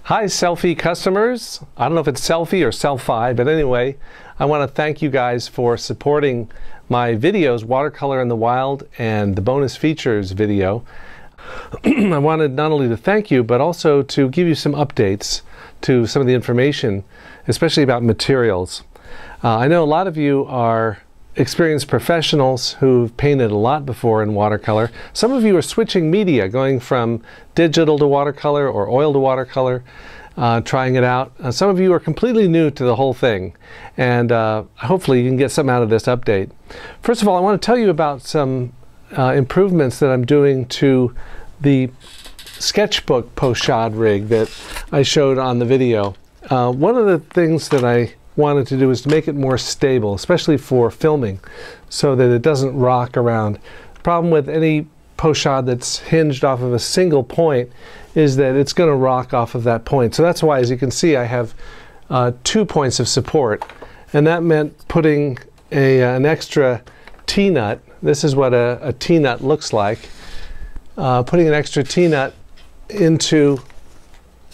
Hi Sellfy customers. I don't know if it's Sellfy or Sellfy, but anyway, I want to thank you guys for supporting my videos, Watercolor in the Wild and the bonus features video. I wanted not only to thank you, but also to give you some updates to some of the information, especially about materials. I know a lot of you are experienced professionals who've painted a lot before in watercolor. Some of you are switching media, going from digital to watercolor or oil to watercolor, trying it out. Some of you are completely new to the whole thing, and hopefully you can get something out of this update. First of all, I want to tell you about some improvements that I'm doing to the sketchbook pochade rig that I showed on the video. One of the things that I wanted to do is to make it more stable, especially for filming, so that it doesn't rock around. The problem with any pochade that's hinged off of a single point is that it's going to rock off of that point. So that's why, as you can see, I have 2 points of support, and that meant putting an extra T-nut. This is what a T-nut looks like. Putting an extra T-nut into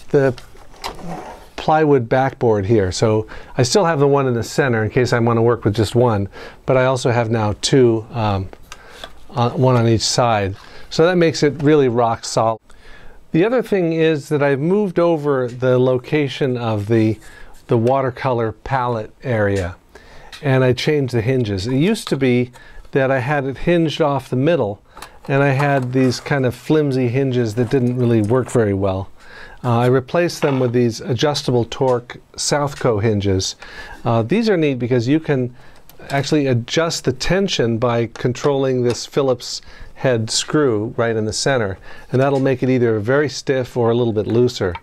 the plywood backboard here. So I still have the one in the center in case I want to work with just one, but I also have now two, one on each side. So that makes it really rock solid. The other thing is that I've moved over the location of the watercolor palette area, and I changed the hinges. It used to be that I had it hinged off the middle, and I had these kind of flimsy hinges that didn't really work very well. I replaced them with these adjustable torque Southco hinges. These are neat because you can actually adjust the tension by controlling this Phillips head screw right in the center, and that'll make it either very stiff or a little bit looser.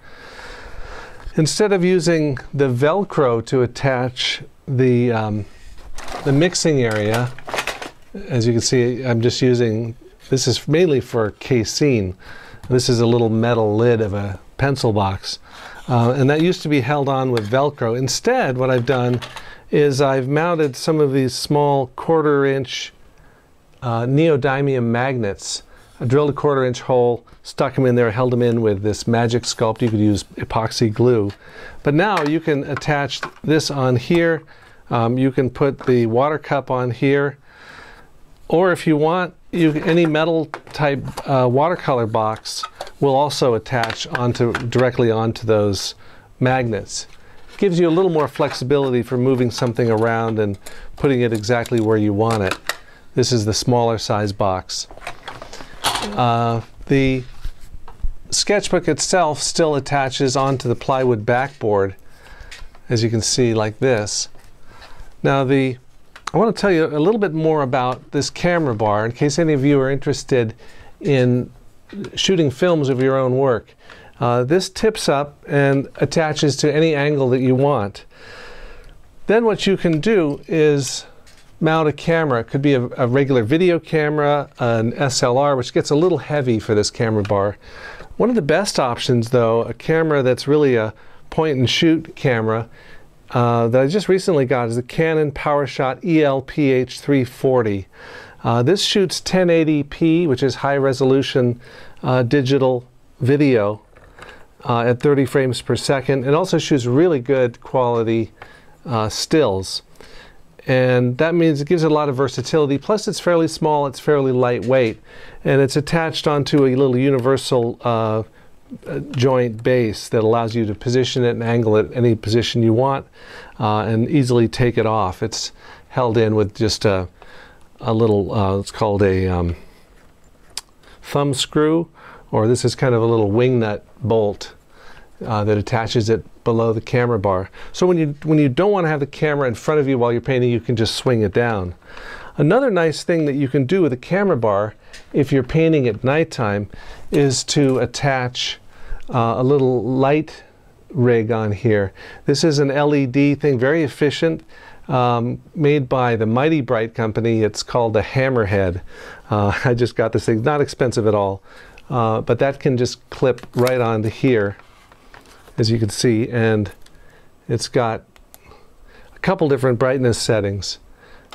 Instead of using the Velcro to attach the mixing area, as you can see, I'm just using, this is mainly for casein. This is a little metal lid of a pencil box, and that used to be held on with Velcro. Instead, what I've done is I've mounted some of these small 1/4 inch neodymium magnets. I drilled a 1/4 inch hole, stuck them in there, held them in with this Magic Sculpt. You could use epoxy glue, but now you can attach this on here. You can put the water cup on here, or if you want, any metal type watercolor box will also attach directly onto those magnets. It gives you a little more flexibility for moving something around and putting it exactly where you want it. This is the smaller size box. The sketchbook itself still attaches onto the plywood backboard, as you can see, like this. Now I want to tell you a little bit more about this camera bar in case any of you are interested in shooting films of your own work. This tips up and attaches to any angle that you want. Then what you can do is mount a camera. It could be a regular video camera, an SLR, which gets a little heavy for this camera bar. One of the best options, though, a camera that's really a point and shoot camera that I just recently got, is the Canon PowerShot EL-PH340. This shoots 1080p, which is high resolution digital video at 30 frames per second. It also shoots really good quality stills. And that means it gives it a lot of versatility. Plus it's fairly small, it's fairly lightweight, and it's attached onto a little universal joint base that allows you to position it and angle it any position you want and easily take it off. It's held in with just a little, it's called a thumb screw, or this is kind of a little wing nut bolt that attaches it below the camera bar. So when you don't want to have the camera in front of you while you're painting, you can just swing it down. Another nice thing that you can do with a camera bar if you're painting at nighttime is to attach a little light rig on here. This is an LED thing, very efficient, made by the Mighty Bright company. It's called the Hammerhead. I just got this thing, not expensive at all, but that can just clip right onto here, as you can see, and it's got a couple different brightness settings.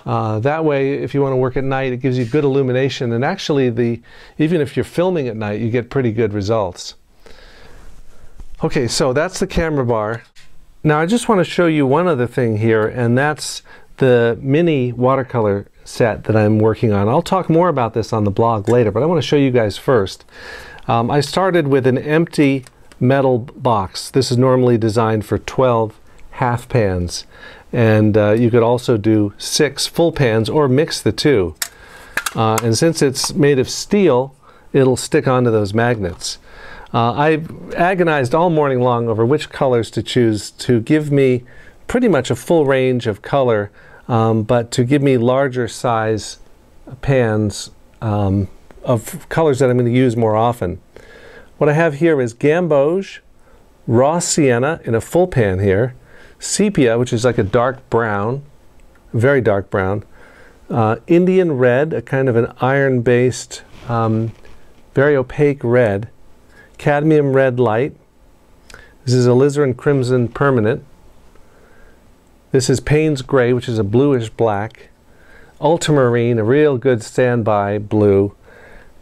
That way, if you want to work at night, it gives you good illumination, and actually even if you're filming at night, you get pretty good results. Okay, so that's the camera bar. Now I just want to show you one other thing here, and that's the mini watercolor set that I'm working on. I'll talk more about this on the blog later, but I want to show you guys first. I started with an empty metal box. This is normally designed for 12 half pans, and you could also do 6 full pans or mix the two. And since it's made of steel, it'll stick onto those magnets. I agonized all morning long over which colors to choose to give me pretty much a full range of color, but to give me larger size pans of colors that I'm going to use more often. What I have here is gamboge, raw sienna in a full pan here, sepia, which is like a dark brown, very dark brown, Indian red, a kind of an iron-based, very opaque red, cadmium red light. This is alizarin crimson permanent. This is Payne's gray, which is a bluish black, ultramarine, a real good standby blue,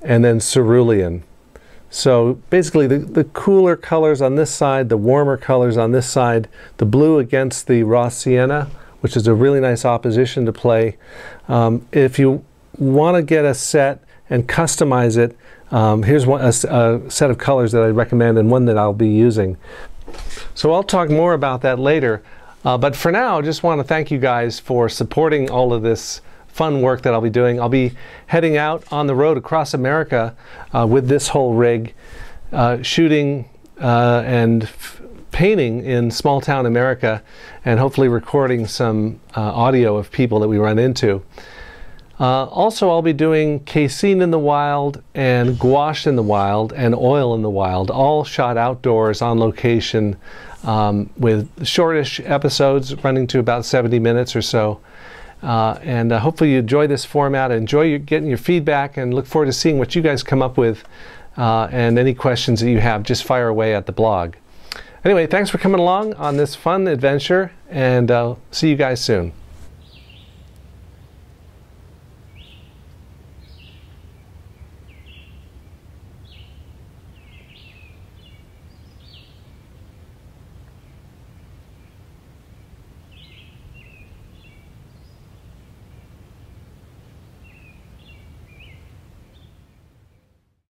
and then cerulean. So basically the cooler colors on this side, the warmer colors on this side, the blue against the raw sienna, which is a really nice opposition to play. If you want to get a set and customize it, here's a set of colors that I recommend and one that I'll be using. So I'll talk more about that later, but for now I just want to thank you guys for supporting all of this fun work that I'll be doing. I'll be heading out on the road across America with this whole rig, shooting and painting in small town America, and hopefully recording some audio of people that we run into. Also, I'll be doing casein in the wild and gouache in the wild and oil in the wild, all shot outdoors on location, with shortish episodes running to about 70 minutes or so. And hopefully you enjoy this format, enjoy getting your feedback, and look forward to seeing what you guys come up with, and any questions that you have, just fire away at the blog. Anyway, thanks for coming along on this fun adventure, and I'll see you guys soon.